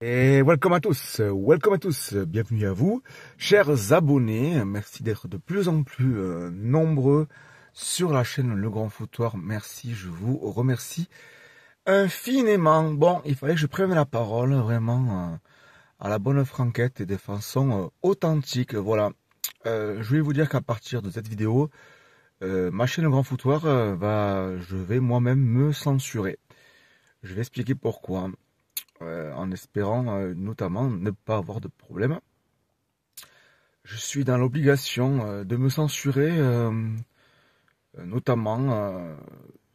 Et welcome à tous, bienvenue à vous, chers abonnés, merci d'être de plus en plus nombreux sur la chaîne Le Grand Foutoir, merci, je vous remercie infiniment. Bon, il fallait que je prenne la parole vraiment à la bonne franquette et de façon authentique, voilà. Je vais vous dire qu'à partir de cette vidéo, ma chaîne Le Grand Foutoir, je vais moi-même me censurer. Je vais expliquer pourquoi. En espérant notamment ne pas avoir de problème. Je suis dans l'obligation de me censurer, notamment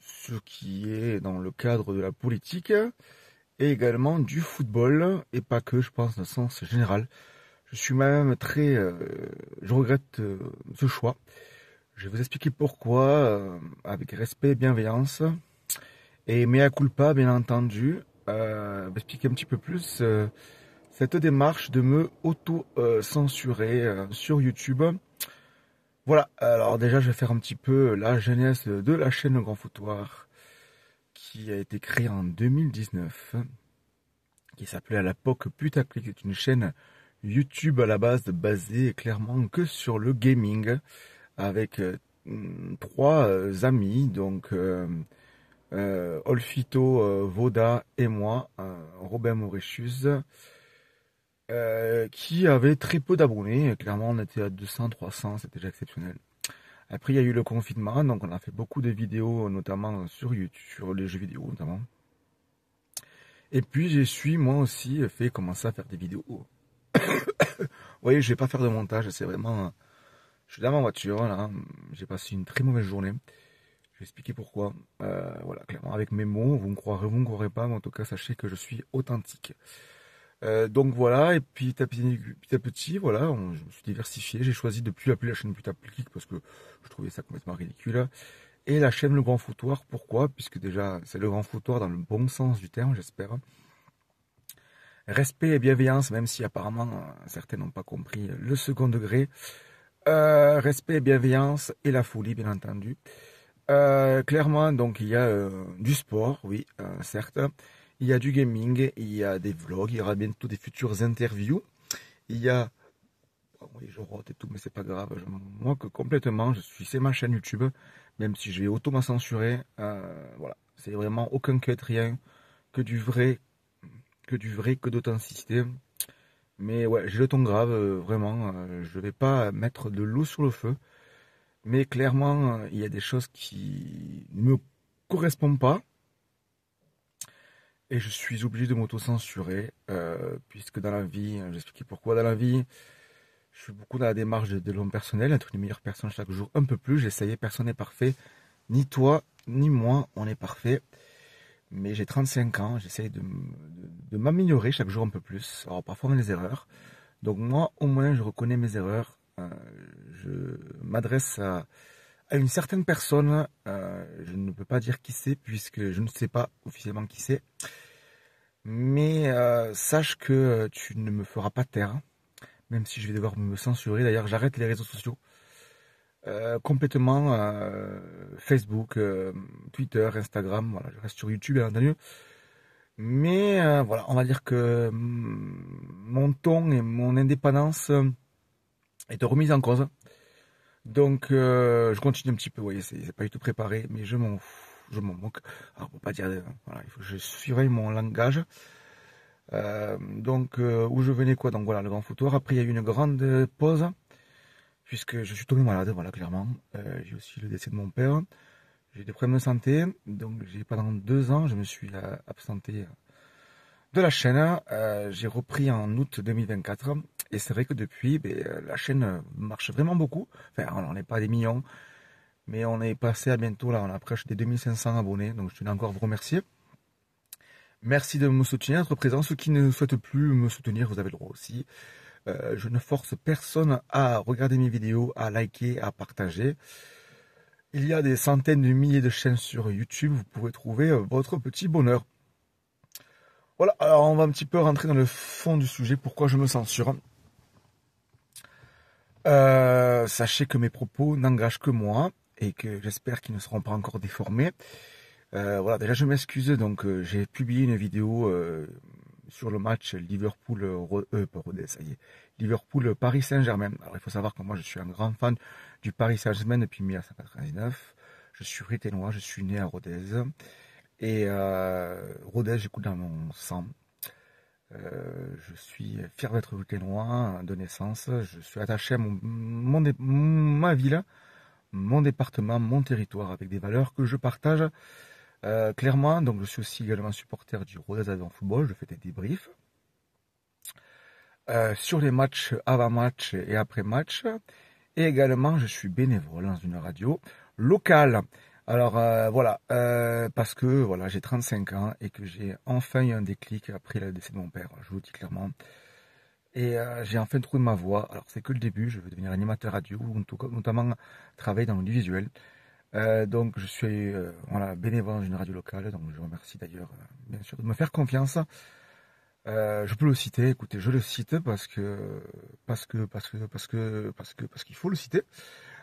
ce qui est dans le cadre de la politique et également du football, et pas que, je pense, dans le sens général. Je suis même très... je regrette ce choix. Je vais vous expliquer pourquoi, avec respect et bienveillance, et mea culpa, bien entendu. Expliquer un petit peu plus cette démarche de me auto-censurer sur YouTube. Voilà, alors déjà je vais faire un petit peu la genèse de la chaîne Le Grand Foutoir qui a été créée en 2019, qui s'appelait à l'époque Putaclic. C'est une chaîne YouTube à la base basée clairement que sur le gaming, avec trois amis, donc Olfito, Voda et moi, Robin Mauritius, qui avait très peu d'abonnés. Clairement, on était à 200, 300, c'était déjà exceptionnel. Après, il y a eu le confinement, donc on a fait beaucoup de vidéos, notamment sur YouTube, sur les jeux vidéo notamment. Et puis, je suis moi aussi commencer à faire des vidéos. Vous voyez, je vais pas faire de montage, c'est vraiment... Je suis dans ma voiture, là, j'ai passé une très mauvaise journée. Je vais expliquer pourquoi. Voilà, clairement, avec mes mots, vous me croirez pas, mais en tout cas, sachez que je suis authentique. Donc voilà, et puis petit à petit, voilà, je me suis diversifié. J'ai choisi de plus appeler la chaîne Putaclic parce que je trouvais ça complètement ridicule. Et la chaîne Le Grand Foutoir, pourquoi? Puisque déjà, c'est Le Grand Foutoir dans le bon sens du terme, j'espère. Respect et bienveillance, même si apparemment certains n'ont pas compris le second degré. Respect et bienveillance et la folie, bien entendu. Clairement, donc il y a du sport, oui, certes. Il y a du gaming, il y a des vlogs, il y aura bientôt des futures interviews. Il y a... oui, je rote et tout, mais c'est pas grave. Je m'en moque complètement. C'est ma chaîne YouTube, même si je vais auto-censurer. Voilà, c'est vraiment aucun cut, rien. Que du vrai, que d'authenticité. Mais ouais, j'ai le ton grave, vraiment. Je vais pas mettre de l'eau sur le feu. Mais clairement, il y a des choses qui ne me correspondent pas. Et je suis obligé de m'auto-censurer, puisque dans la vie, j'explique pourquoi dans la vie, je suis beaucoup dans la démarche de développement personnel, être une meilleure personne chaque jour, un peu plus. J'essaye, personne n'est parfait, ni toi, ni moi, on est parfait. Mais j'ai 35 ans, j'essaye de m'améliorer chaque jour un peu plus. Alors parfois on a des erreurs. Donc moi, au moins, je reconnais mes erreurs. Je m'adresse à une certaine personne, je ne peux pas dire qui c'est, puisque je ne sais pas officiellement qui c'est. Mais sache que tu ne me feras pas taire, même si je vais devoir me censurer. D'ailleurs, j'arrête les réseaux sociaux complètement, Facebook, Twitter, Instagram. Voilà, je reste sur YouTube, bien entendu. Mais voilà, on va dire que mon ton et mon indépendance est remise en cause. Donc, je continue un petit peu. Vous voyez, c'est pas du tout préparé, mais je m'en fous. Je m'en moque. Alors, pour pas dire, voilà, il faut que je surveille mon langage. Donc, où je venais quoi? Donc voilà, Le Grand Foutoir. Après, il y a eu une grande pause, puisque je suis tombé malade, voilà, clairement. J'ai aussi le décès de mon père. J'ai des problèmes de santé. Donc, pendant 2 ans, je me suis absenté de la chaîne. J'ai repris en août 2024. Et c'est vrai que depuis, la chaîne marche vraiment beaucoup. Enfin, on n'est pas à des millions. Mais on est passé à bientôt, là, on approche des 2500 abonnés. Donc, je tenais encore à vous remercier. Merci de me soutenir, d'être présent. Ceux qui ne souhaitent plus me soutenir, vous avez le droit aussi. Je ne force personne à regarder mes vidéos, à liker, à partager. Il y a des centaines de milliers de chaînes sur YouTube. Vous pouvez trouver votre petit bonheur. Voilà, alors on va un petit peu rentrer dans le fond du sujet. Pourquoi je me censure? Sachez que mes propos n'engagent que moi et que j'espère qu'ils ne seront pas encore déformés. Voilà, déjà je m'excuse, donc j'ai publié une vidéo sur le match Liverpool, pas Rodez, ça y est, Liverpool-Paris Saint-Germain. Alors il faut savoir que moi je suis un grand fan du Paris Saint-Germain depuis 1999. Je suis ruténois, je suis né à Rodez. Et Rodez, j'écoute dans mon sang. Je suis fier d'être ruténois de naissance. Je suis attaché à ma ville, mon département, mon territoire, avec des valeurs que je partage clairement. Donc je suis aussi également supporter du Rodez Aviron Football. Je fais des débriefs sur les matchs avant-match et après-match. Et également, je suis bénévole dans une radio locale. Alors voilà, parce que voilà, j'ai 35 ans et que j'ai enfin eu un déclic après le décès de mon père, je vous le dis clairement. Et j'ai enfin trouvé ma voie. Alors c'est que le début, je veux devenir animateur radio, notamment travailler dans l'audiovisuel. Donc je suis voilà, bénévole dans une radio locale, donc je remercie d'ailleurs bien sûr de me faire confiance. Je peux le citer, écoutez, je le cite parce qu'il faut le citer.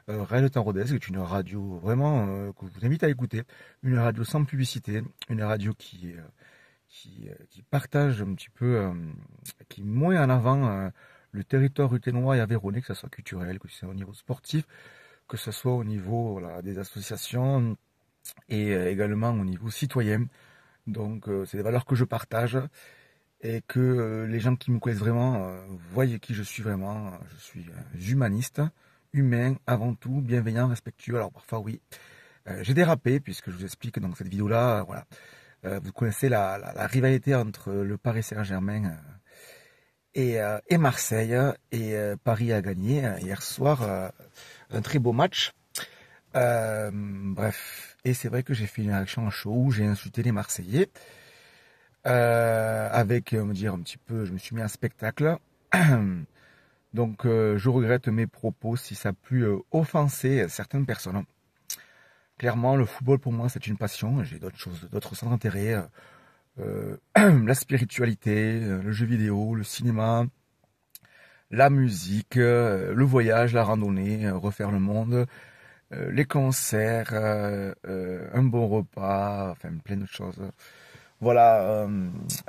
Radio Temps Rodez est une radio vraiment que je vous invite à écouter, une radio sans publicité, une radio qui partage un petit peu, qui met en avant le territoire ruténois et aveyronais, que ce soit culturel, que ce soit au niveau sportif, que ce soit au niveau voilà, des associations et également au niveau citoyen. Donc c'est des valeurs que je partage et que les gens qui me connaissent vraiment voient qui je suis vraiment. Je suis humaniste, humain avant tout, bienveillant, respectueux. Alors parfois oui, j'ai dérapé puisque je vous explique dans cette vidéo-là, voilà. Vous connaissez la rivalité entre le Paris Saint-Germain et Marseille. Et Paris a gagné hier soir un très beau match. Bref, et c'est vrai que j'ai fait une réaction à chaud où j'ai insulté les Marseillais. Avec, me dire un petit peu, je me suis mis un spectacle. Donc je regrette mes propos si ça a pu offenser certaines personnes. Clairement, le football pour moi c'est une passion. J'ai d'autres choses, d'autres centres d'intérêt. La spiritualité, le jeu vidéo, le cinéma, la musique, le voyage, la randonnée, refaire le monde, les concerts, un bon repas, enfin plein de choses. Voilà,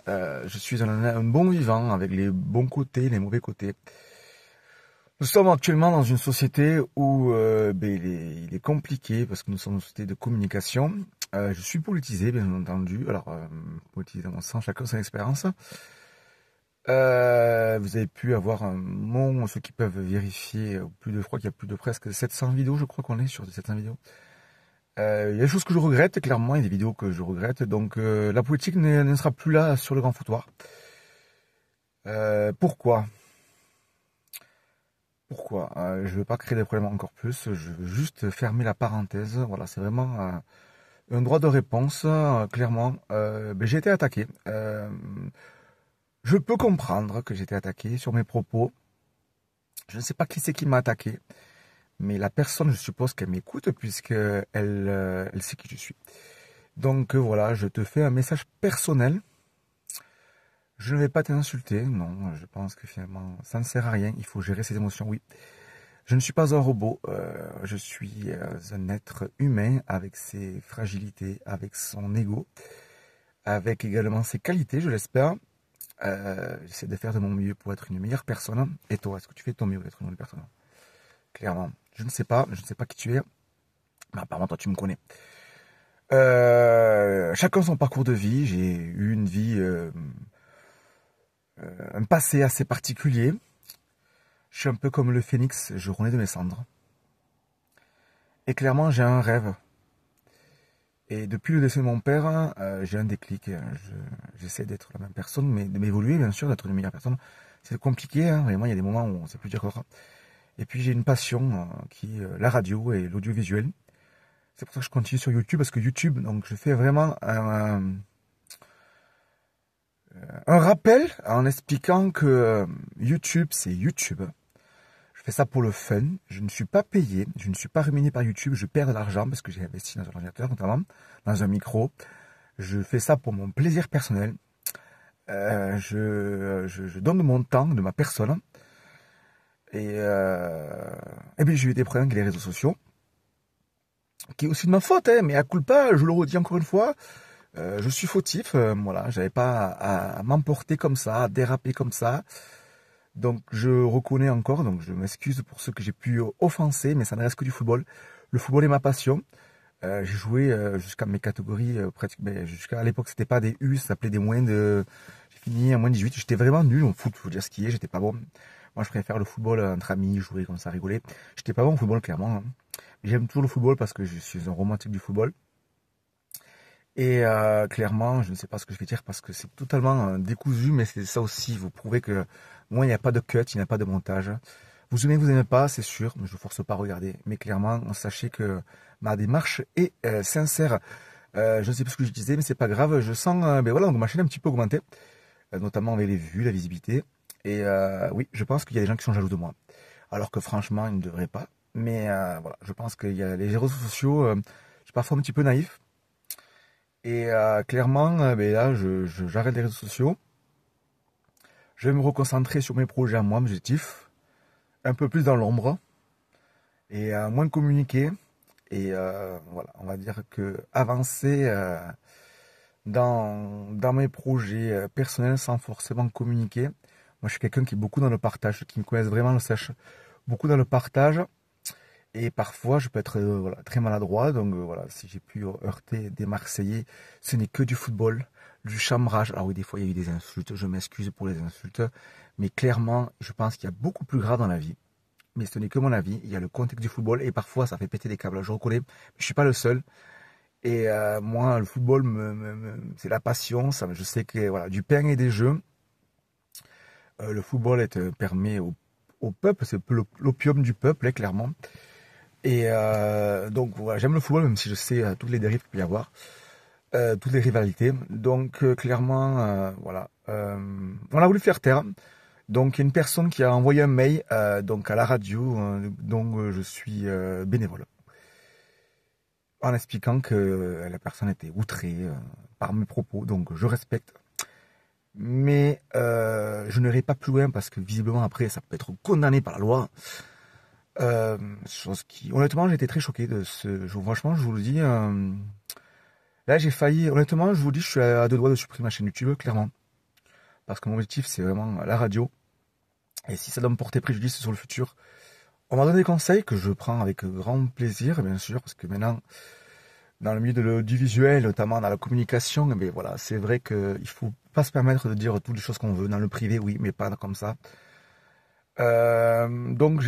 je suis un bon vivant avec les bons côtés, les mauvais côtés. Nous sommes actuellement dans une société où il est compliqué parce que nous sommes une société de communication. Je suis politisé, bien entendu. Alors, politisé dans mon sens, chacun son expérience. Vous avez pu avoir ceux qui peuvent vérifier, je crois qu'il y a plus de presque 700 vidéos, je crois qu'on est sur 700 vidéos. Il y a des choses que je regrette, clairement, il y a des vidéos que je regrette. Donc, la politique ne sera plus là sur le grand foutoir. Pourquoi ? Je ne veux pas créer des problèmes encore plus, je veux juste fermer la parenthèse. Voilà, c'est vraiment un droit de réponse, clairement. J'ai été attaqué. Je peux comprendre que j'ai été attaqué sur mes propos. Je ne sais pas qui c'est qui m'a attaqué, mais la personne, je suppose qu'elle m'écoute puisqu'elle elle sait qui je suis. Donc voilà, je te fais un message personnel. Je ne vais pas t'insulter, non, je pense que finalement, ça ne sert à rien, il faut gérer ses émotions, oui. Je ne suis pas un robot, je suis un être humain avec ses fragilités, avec son ego, avec également ses qualités, je l'espère. J'essaie de faire de mon mieux pour être une meilleure personne. Et toi, est-ce que tu fais de ton mieux pour être une meilleure personne? Clairement, je ne sais pas qui tu es, mais apparemment toi tu me connais. Chacun son parcours de vie, j'ai eu une vie... un passé assez particulier. Je suis un peu comme le phénix, je renais de mes cendres. Et clairement, j'ai un rêve. Et depuis le décès de mon père, j'ai un déclic. J'essaie d'être la même personne, mais de m'évoluer, bien sûr, d'être une meilleure personne. C'est compliqué, hein, vraiment, il y a des moments où c'est plus dur que ça. Et puis, j'ai une passion qui est la radio et l'audiovisuel. C'est pour ça que je continue sur YouTube, parce que YouTube, donc, je fais vraiment un rappel en expliquant que YouTube, c'est YouTube. Je fais ça pour le fun. Je ne suis pas payé. Je ne suis pas rémunéré par YouTube. Je perds de l'argent parce que j'ai investi dans un ordinateur, notamment dans un micro. Je fais ça pour mon plaisir personnel. Je donne de mon temps, de ma personne. Et bien, j'ai eu des problèmes avec les réseaux sociaux. Qui est aussi de ma faute, hein, mais à culpa, je le redis encore une fois. Je suis fautif, voilà, j'avais pas à m'emporter comme ça, à déraper comme ça. Donc je reconnais encore, donc je m'excuse pour ceux que j'ai pu offenser, mais ça ne reste que du football. Le football est ma passion. J'ai joué jusqu'à mes catégories, jusqu'à l'époque c'était pas des U, ça s'appelait des moins de... J'ai fini à moins de 18, j'étais vraiment nul en foot, faut dire ce qui est, j'étais pas bon. Moi je préfère le football entre amis, jouer comme ça, rigoler. J'étais pas bon au football clairement, hein. J'aime toujours le football parce que je suis un romantique du football. Et clairement, je ne sais pas ce que je vais dire parce que c'est totalement décousu, mais c'est ça aussi. Vous prouvez que moi, il n'y a pas de cut, il n'y a pas de montage. Vous aimez pas, c'est sûr, mais je ne force pas à regarder. Mais clairement, sachez que ma démarche est sincère. Je ne sais plus ce que je disais, mais c'est pas grave. Je sens, ben voilà, donc ma chaîne est un petit peu augmentée, notamment avec les vues, la visibilité. Et oui, je pense qu'il y a des gens qui sont jaloux de moi. Alors que franchement, ils ne devraient pas. Mais voilà, je pense qu'il y a les réseaux sociaux, je suis parfois un petit peu naïf. Et clairement, ben là, j'arrête les réseaux sociaux. Je vais me reconcentrer sur mes projets à moi, mes objectifs. Un peu plus dans l'ombre. Et moins communiquer. Et voilà, on va dire que avancer dans mes projets personnels sans forcément communiquer. Moi, je suis quelqu'un qui est beaucoup dans le partage. Ceux qui me connaissent vraiment le sachent. Beaucoup dans le partage. Et parfois, je peux être voilà, très maladroit. Donc voilà, si j'ai pu heurter des Marseillais, ce n'est que du football, du chambrage. Alors oui, des fois, il y a eu des insultes. Je m'excuse pour les insultes. Mais clairement, je pense qu'il y a beaucoup plus grave dans la vie. Mais ce n'est que mon avis. Il y a le contexte du football. Et parfois, ça fait péter des câbles. Je reconnais. Mais je suis pas le seul. Et moi, le football, c'est la passion. Ça, je sais que voilà, du pain et des jeux. Le football permet au peuple. C'est l'opium du peuple, hein, clairement. Et donc voilà, j'aime le football, même si je sais toutes les dérives qu'il peut y avoir, toutes les rivalités. Donc clairement, voilà, on a voulu faire taire. Donc il y a une personne qui a envoyé un mail donc à la radio, dont je suis bénévole, en expliquant que la personne était outrée par mes propos. Donc je respecte, mais je n'irai pas plus loin parce que visiblement après ça peut être condamné par la loi. Chose qui, honnêtement, j'étais très choqué de ce jour. Franchement, je vous le dis, là, j'ai failli, honnêtement, je vous le dis, je suis à deux doigts de supprimer ma chaîne YouTube, clairement. Parce que mon objectif, c'est vraiment la radio. Et si ça doit me porter préjudice sur le futur, on m'a donné des conseils que je prends avec grand plaisir, bien sûr, parce que maintenant, dans le milieu du visuel, notamment dans la communication, mais voilà, c'est vrai qu'il faut pas se permettre de dire toutes les choses qu'on veut. Dans le privé, oui, mais pas comme ça. Donc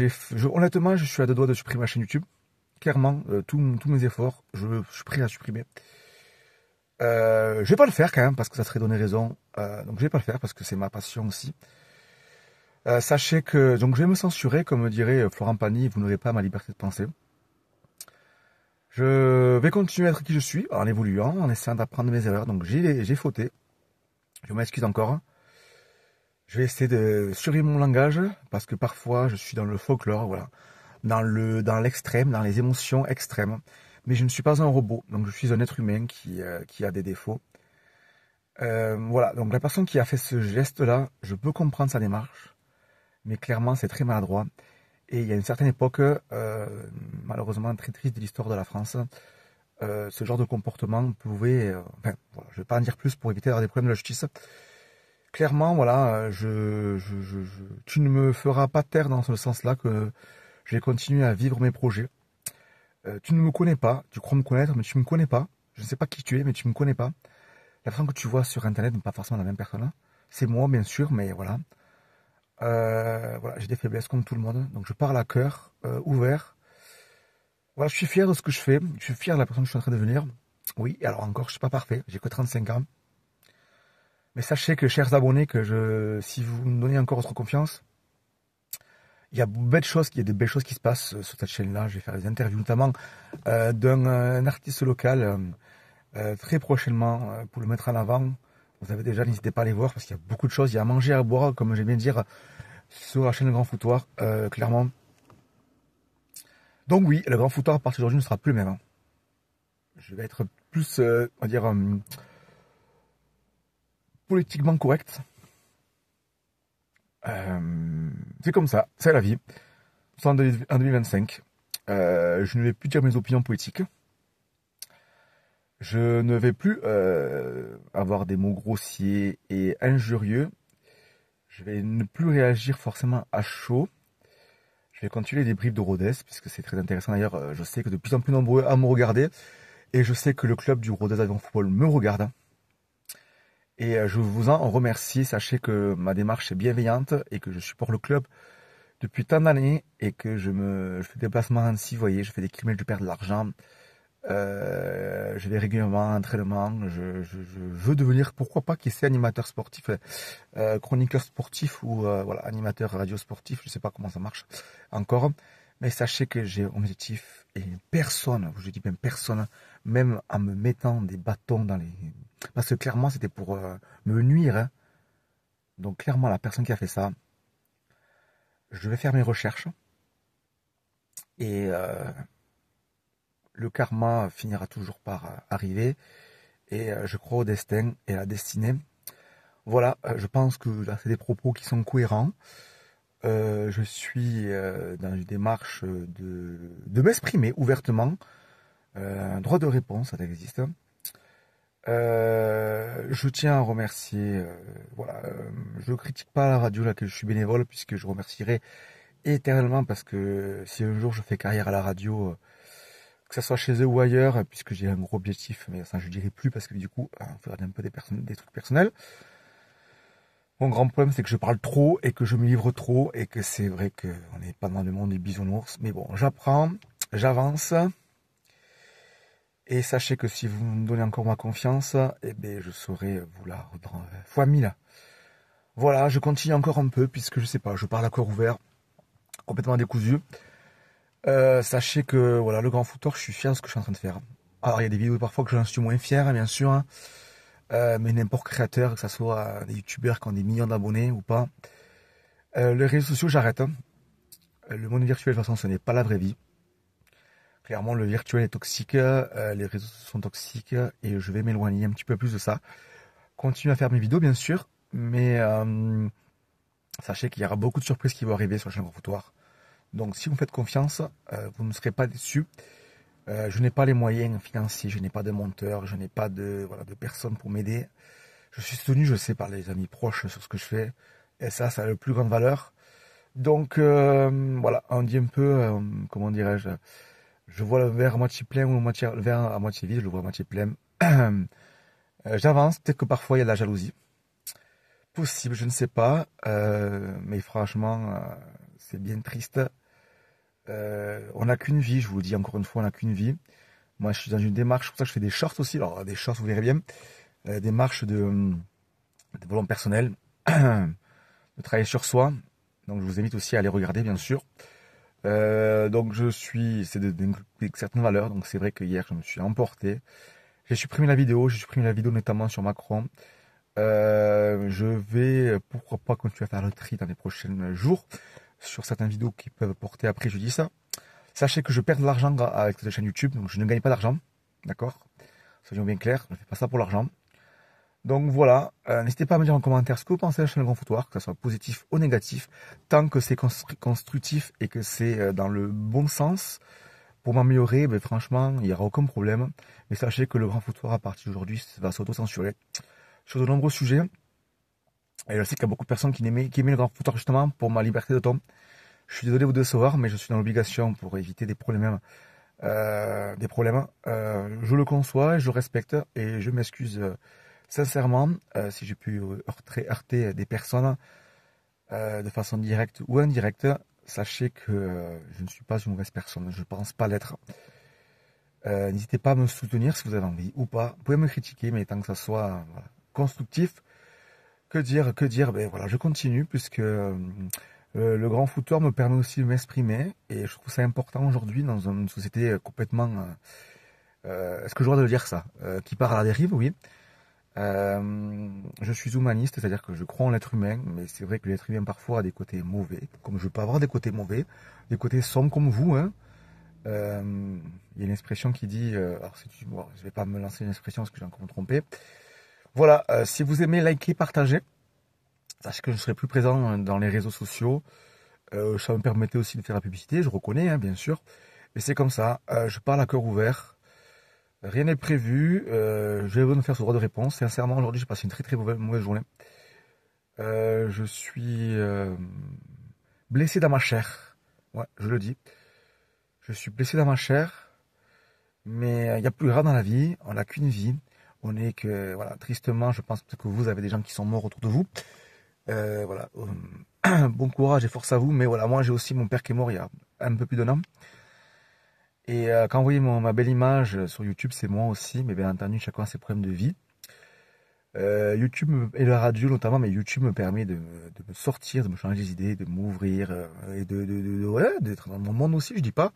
honnêtement, je suis à deux doigts de supprimer ma chaîne YouTube. Clairement, tous mes efforts, je suis prêt à supprimer. Je vais pas le faire quand même parce que ça serait donner raison. Donc je vais pas le faire parce que c'est ma passion aussi. Sachez que donc je vais me censurer, comme dirait Florent Pagny, vous n'aurez pas ma liberté de penser. Je vais continuer à être qui je suis en évoluant, en essayant d'apprendre mes erreurs. Donc j'ai fauté. Je m'excuse encore. Je vais essayer de surveiller mon langage parce que parfois je suis dans le folklore, voilà, dans l'extrême, dans les émotions extrêmes. Mais je ne suis pas un robot, donc je suis un être humain qui a des défauts. Voilà, donc la personne qui a fait ce geste-là, je peux comprendre sa démarche, mais clairement c'est très maladroit. Et il y a une certaine époque, malheureusement très triste de l'histoire de la France, ce genre de comportement pouvait... enfin, voilà, je ne vais pas en dire plus pour éviter d'avoir des problèmes de la justice. Clairement, voilà, tu ne me feras pas taire dans ce sens-là que je vais continuer à vivre mes projets. Tu ne me connais pas, tu crois me connaître, mais tu ne me connais pas. Je ne sais pas qui tu es, mais tu ne me connais pas. La personne que tu vois sur Internet n'est pas forcément la même personne. C'est moi, bien sûr, mais voilà. Voilà, j'ai des faiblesses comme tout le monde, donc je parle à cœur ouvert. Voilà, je suis fier de ce que je fais, je suis fier de la personne que je suis en train de devenir. Oui, alors encore, je suis pas parfait, j'ai que 35 ans. Mais sachez que, chers abonnés, si vous me donnez encore votre confiance, il y a des belles choses qui se passent sur cette chaîne-là. Je vais faire des interviews, notamment d'un artiste local très prochainement pour le mettre en avant. Vous avez déjà, n'hésitez pas à aller voir parce qu'il y a beaucoup de choses. Il y a à manger, à boire, comme j'aime bien dire, sur la chaîne Le Grand Foutoir, clairement. Donc oui, le Grand Foutoir à partir d'aujourd'hui ne sera plus le même. Je vais être plus, on va dire, politiquement correct. C'est comme ça, c'est la vie. En 2025, je ne vais plus dire mes opinions politiques. Je ne vais plus avoir des mots grossiers et injurieux. Je vais ne plus réagir forcément à chaud. Je vais continuer les débriefs de Rodez, puisque c'est très intéressant. D'ailleurs, je sais que de plus en plus nombreux à me regarder. Et je sais que le club du Rodez Aviron Football me regarde. Et je vous en remercie. Sachez que ma démarche est bienveillante et que je supporte le club depuis tant d'années et que je fais des déplacements ainsi, vous voyez, je fais des kilomètres, je perds de l'argent. Je vais régulièrement à l'entraînement. Je veux devenir, pourquoi pas, qui sait, animateur sportif, chroniqueur sportif ou voilà, animateur radio sportif. Je sais pas comment ça marche encore. Mais sachez que j'ai un objectif et personne, je dis même personne, même en me mettant des bâtons dans les... Parce que clairement, c'était pour me nuire. Hein. Donc clairement, la personne qui a fait ça, je vais faire mes recherches. Et le karma finira toujours par arriver. Et je crois au destin et à la destinée. Voilà, je pense que là, c'est des propos qui sont cohérents. Je suis dans une démarche de m'exprimer ouvertement. Un droit de réponse, ça existe. Je tiens à remercier, voilà, je critique pas la radio laquelle je suis bénévole puisque je remercierai éternellement parce que si un jour je fais carrière à la radio, que ce soit chez eux ou ailleurs, puisque j'ai un gros objectif, mais ça je dirai plus parce que du coup, on fera un peu des trucs personnels. Mon grand problème, c'est que je parle trop et que je me livre trop et que c'est vrai qu'on n'est pas dans le monde des bisounours. Mais bon, j'apprends, j'avance. Et sachez que si vous me donnez encore ma confiance, eh bien, je saurai vous la rendre fois 1000. Voilà, je continue encore un peu puisque je sais pas, je parle à cœur ouvert, complètement décousu. Sachez que voilà, le grand fouteur, je suis fier de ce que je suis en train de faire. Alors il y a des vidéos parfois que j'en suis moins fier, bien sûr. Hein. Mais n'importe créateur, que ce soit des youtubeurs qui ont des millions d'abonnés ou pas. Les réseaux sociaux, j'arrête. Hein. Le monde virtuel, de toute façon, ce n'est pas la vraie vie. Clairement, le virtuel est toxique, les réseaux sociaux sont toxiques et je vais m'éloigner un petit peu plus de ça. Continuer à faire mes vidéos, bien sûr, mais sachez qu'il y aura beaucoup de surprises qui vont arriver sur la chaîne Grand Foutoir. Donc, si vous me faites confiance, vous ne serez pas déçus. Je n'ai pas les moyens financiers, je n'ai pas de monteur, je n'ai pas de personnes pour m'aider. Je suis soutenu, je sais, par les amis proches sur ce que je fais. Et ça a le plus grande valeur. Donc, voilà, on dit un peu, comment dirais-je, je vois le verre à moitié plein ou le verre à moitié vide, je le vois à moitié plein. J'avance, peut-être que parfois il y a de la jalousie. Possible, je ne sais pas, mais franchement, c'est bien triste. On n'a qu'une vie, je vous le dis encore une fois, on n'a qu'une vie. Moi, je suis dans une démarche, c'est pour ça que je fais des shorts aussi. Alors, des shorts, vous verrez bien, des marches de développement personnel, de travailler sur soi. Donc, je vous invite aussi à les regarder, bien sûr. Donc, c'est de certaines valeurs. Donc, c'est vrai que hier, je me suis emporté. J'ai supprimé la vidéo notamment sur Macron. Je vais, pourquoi pas, continuer à faire le tri dans les prochains jours sur certaines vidéos qui peuvent porter à préjudice. Sachez que je perds de l'argent avec cette chaîne YouTube, donc je ne gagne pas d'argent, d'accord? Soyons bien clairs, je ne fais pas ça pour l'argent. Donc voilà, n'hésitez pas à me dire en commentaire ce que vous pensez de la chaîne Grand Foutoir, que ce soit positif ou négatif, tant que c'est constructif et que c'est dans le bon sens. Pour m'améliorer, ben, franchement, il n'y aura aucun problème. Mais sachez que le Grand Foutoir, à partir d'aujourd'hui, va s'auto-censurer sur de nombreux sujets. Et je sais qu'il y a beaucoup de personnes qui aimaient le Grand Foutoir justement pour ma liberté de ton. Je suis désolé de vous décevoir, mais je suis dans l'obligation pour éviter des problèmes. Je le conçois, je le respecte et je m'excuse sincèrement si j'ai pu heurter des personnes de façon directe ou indirecte. Sachez que je ne suis pas une mauvaise personne, je ne pense pas l'être. N'hésitez pas à me soutenir si vous avez envie ou pas. Vous pouvez me critiquer, mais tant que ça soit constructif. Que dire, ben voilà, je continue puisque le grand foutoir me permet aussi de m'exprimer et je trouve ça important aujourd'hui dans une société complètement, est-ce que je dois de le dire ça, qui part à la dérive, oui. Je suis humaniste, c'est-à-dire que je crois en l'être humain, mais c'est vrai que l'être humain parfois a des côtés mauvais, comme je peux avoir des côtés mauvais, des côtés sombres comme vous, hein. Il y a une expression qui dit, alors bon, je vais pas me lancer une expression parce que j'ai encore me trompé. Voilà, si vous aimez, likez, partagez. Sachez que je serai plus présent dans les réseaux sociaux. Ça me permettait aussi de faire la publicité, je reconnais, hein, bien sûr. Mais c'est comme ça, je parle à cœur ouvert. Rien n'est prévu. Je vais vous faire ce droit de réponse. Sincèrement, aujourd'hui, j'ai passé une très très mauvaise journée. Je suis blessé dans ma chair. Ouais, je le dis. Je suis blessé dans ma chair. Mais il y a plus grave dans la vie. On n'a qu'une vie. On est que, voilà, tristement, je pense que vous avez des gens qui sont morts autour de vous. Voilà. Bon courage et force à vous. Mais voilà, moi, j'ai aussi mon père qui est mort il y a un peu plus d'un an. Et quand vous voyez ma belle image sur YouTube, c'est moi aussi. Mais bien entendu, chacun a ses problèmes de vie. YouTube et la radio notamment, mais YouTube me permet de me sortir, de me changer les idées, de m'ouvrir et ouais, d'être dans mon monde aussi, je dis pas.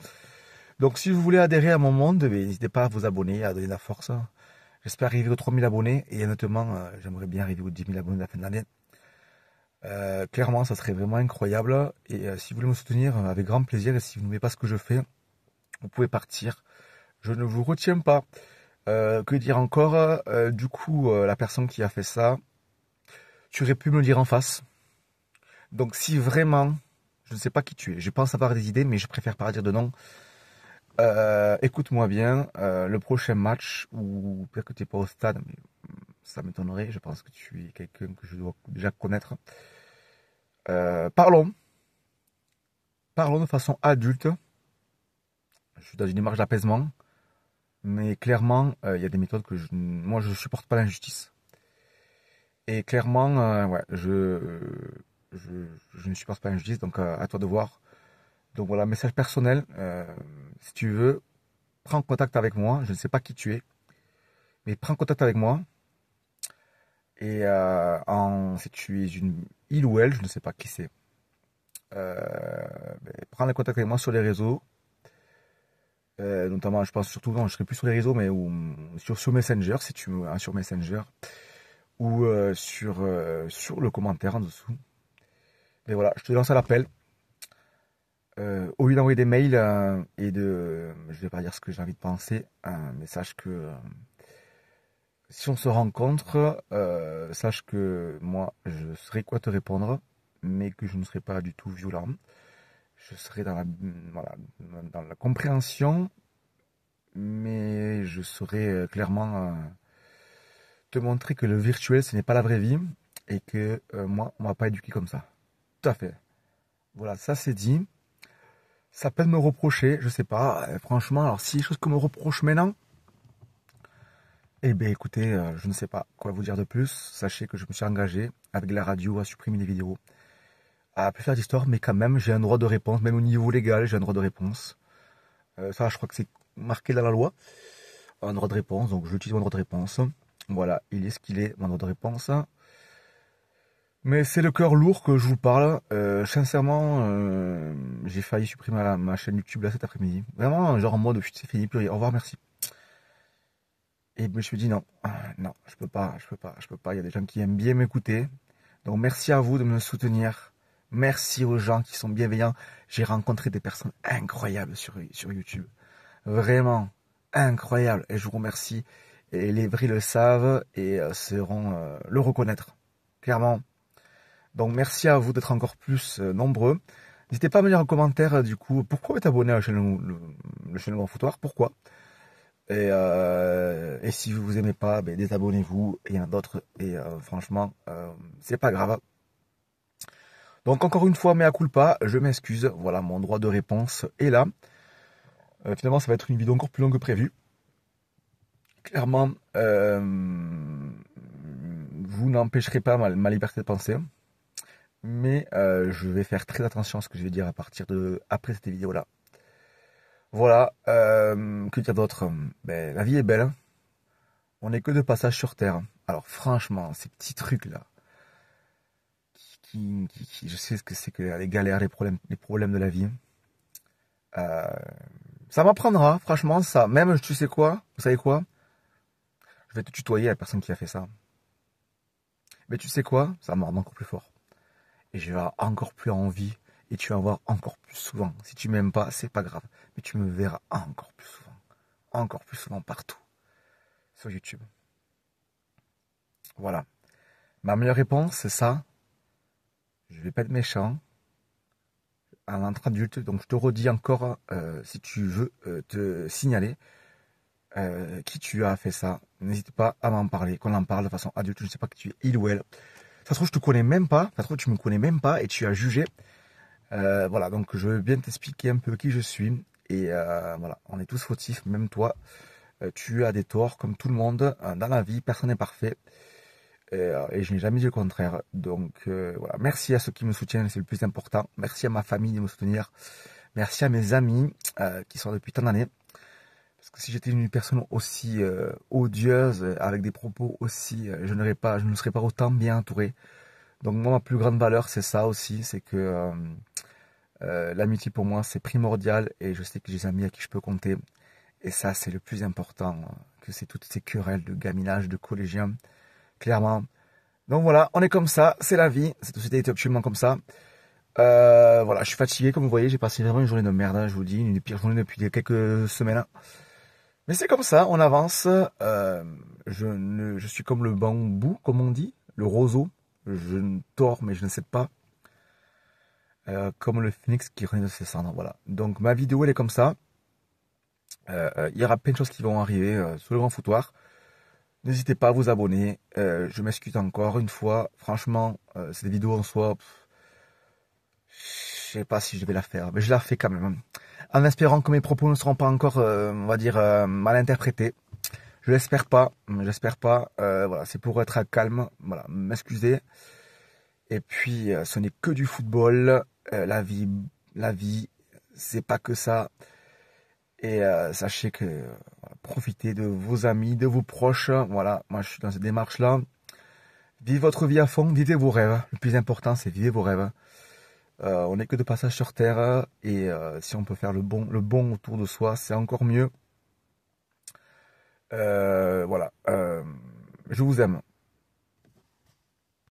Donc si vous voulez adhérer à mon monde, n'hésitez pas à vous abonner, à donner de la force. J'espère arriver aux 3000 abonnés et honnêtement, j'aimerais bien arriver aux 10 000 abonnés à la fin de l'année. Clairement, ça serait vraiment incroyable. Et si vous voulez me soutenir, avec grand plaisir. Et si vous n'aimez pas ce que je fais, vous pouvez partir. Je ne vous retiens pas. Que dire encore? Du coup, la personne qui a fait ça, tu aurais pu me le dire en face. Donc si vraiment, je ne sais pas qui tu es, je pense avoir des idées, mais je préfère pas dire de nom. Écoute-moi bien, le prochain match, ou peut-être que tu n'es pas au stade, mais ça m'étonnerait, je pense que tu es quelqu'un que je dois déjà connaître. Parlons de façon adulte. Je suis dans une démarche d'apaisement, mais clairement, il y a des méthodes que moi je supporte pas l'injustice. Et clairement, ouais, je, je ne supporte pas l'injustice, donc à toi de voir. Donc voilà, message personnel. Si tu veux, prends contact avec moi. Je ne sais pas qui tu es, mais prends contact avec moi. Et si tu es une il ou elle, je ne sais pas qui c'est. Euh, Prends le contact avec moi sur les réseaux. Notamment, je pense surtout, non, je serai plus sur les réseaux, mais sur Messenger, si tu veux, hein, sur Messenger. Ou sur le commentaire en dessous. Mais voilà, je te lance à l'appel. Au lieu d'envoyer des mails je vais pas dire ce que j'ai envie de penser, mais sache que si on se rencontre, sache que moi, je serai quoi te répondre, mais que je ne serai pas du tout violent. Je serai voilà, dans la compréhension, mais je saurai clairement te montrer que le virtuel, ce n'est pas la vraie vie, et que moi, on m'a pas éduqué comme ça. Tout à fait. Voilà, ça c'est dit. Ça peut me reprocher, je sais pas, franchement, alors si les choses qu'on me reproche maintenant, eh bien écoutez, je ne sais pas quoi vous dire de plus. Sachez que je me suis engagé avec la radio à supprimer les vidéos, à plus faire d'histoire, mais quand même j'ai un droit de réponse, même au niveau légal j'ai un droit de réponse. Ça je crois que c'est marqué dans la loi, un droit de réponse, donc j'utilise mon droit de réponse. Voilà, il est ce qu'il est, mon droit de réponse. Mais c'est le cœur lourd que je vous parle. Sincèrement, j'ai failli supprimer ma chaîne YouTube là cet après-midi. Vraiment, genre en mode, c'est fini, plus rien. Au revoir, merci. Et je me suis dit non, non, je peux pas, je peux pas, je peux pas. Il y a des gens qui aiment bien m'écouter. Donc merci à vous de me soutenir. Merci aux gens qui sont bienveillants. J'ai rencontré des personnes incroyables sur YouTube. Vraiment incroyables. Et je vous remercie. Et les vrais le savent et sauront le reconnaître. Clairement. Donc merci à vous d'être encore plus nombreux. N'hésitez pas à me dire en commentaire du coup pourquoi être abonné à la chaîne, le chaîne Grand Foutoir, pourquoi. Et si vous aimez pas, ben, désabonnez-vous. Et il y en a d'autres. Et franchement, c'est pas grave. Donc encore une fois, mea culpa, je m'excuse. Voilà, mon droit de réponse est là. Finalement, ça va être une vidéo encore plus longue que prévu. Clairement, vous n'empêcherez pas ma liberté de penser. Mais je vais faire très attention à ce que je vais dire à partir de après cette vidéo-là. Voilà, que dire d'autre? Ben, la vie est belle. Hein. On n'est que de passage sur Terre. Alors franchement, ces petits trucs-là, je sais ce que c'est que les galères, les problèmes de la vie. Euh, Ça m'apprendra, franchement, ça. Même, tu sais quoi? Vous savez quoi? Je vais te tutoyer à la personne qui a fait ça. Mais tu sais quoi? Ça m'a rendu encore plus fort. Et je vais avoir encore plus envie. Et tu vas voir encore plus souvent. Si tu m'aimes pas, c'est pas grave. Mais tu me verras encore plus souvent. Encore plus souvent partout. Sur YouTube. Voilà. Ma meilleure réponse, c'est ça. Je vais pas être méchant. Un entre adulte. Donc je te redis encore, si tu veux te signaler, qui tu as fait ça. N'hésite pas à m'en parler, qu'on en parle de façon adulte. Je ne sais pas qui tu es, il ou elle. Ça se trouve, je te connais même pas. Ça se trouve, tu me connais même pas et tu as jugé. Voilà, donc je veux bien t'expliquer un peu qui je suis. Et voilà, on est tous fautifs, même toi. Tu as des torts comme tout le monde dans la vie. Personne n'est parfait. Et je n'ai jamais dit le contraire. Donc voilà, merci à ceux qui me soutiennent, c'est le plus important. Merci à ma famille de me soutenir. Merci à mes amis qui sont depuis tant d'années. Parce que si j'étais une personne aussi odieuse, avec des propos aussi, je ne serais pas autant bien entouré. Donc moi, ma plus grande valeur, c'est ça aussi, c'est que l'amitié pour moi, c'est primordial et je sais que j'ai des amis à qui je peux compter. Et ça, c'est le plus important, que c'est toutes ces querelles de gaminage, de collégiens, clairement. Donc voilà, on est comme ça, c'est la vie, cette société est actuellement comme ça. Voilà, je suis fatigué, comme vous voyez, j'ai passé vraiment une journée de merde, hein, je vous dis, une des pires journées depuis quelques semaines. Mais c'est comme ça, on avance. Je suis comme le bambou, comme on dit, le roseau. Je ne tords, mais je ne cède pas. Comme le phénix qui renaît de ses cendres, voilà. Donc ma vidéo, elle est comme ça. Il y aura plein de choses qui vont arriver sur le grand foutoir. N'hésitez pas à vous abonner. Je m'excuse encore une fois. Franchement, cette vidéo en soi, je sais pas si je vais la faire, mais je la fais quand même. En espérant que mes propos ne seront pas encore, on va dire, mal interprétés. Je l'espère pas. J'espère pas. Voilà, c'est pour être calme. Voilà, m'excuser. Et puis, ce n'est que du football. La vie, c'est pas que ça. Et sachez que voilà, profitez de vos amis, de vos proches. Voilà, moi je suis dans cette démarche-là. Vivez votre vie à fond, vivez vos rêves. Le plus important, c'est vivez vos rêves. On n'est que de passage sur Terre. Et si on peut faire le bon autour de soi, c'est encore mieux. Voilà. Je vous aime.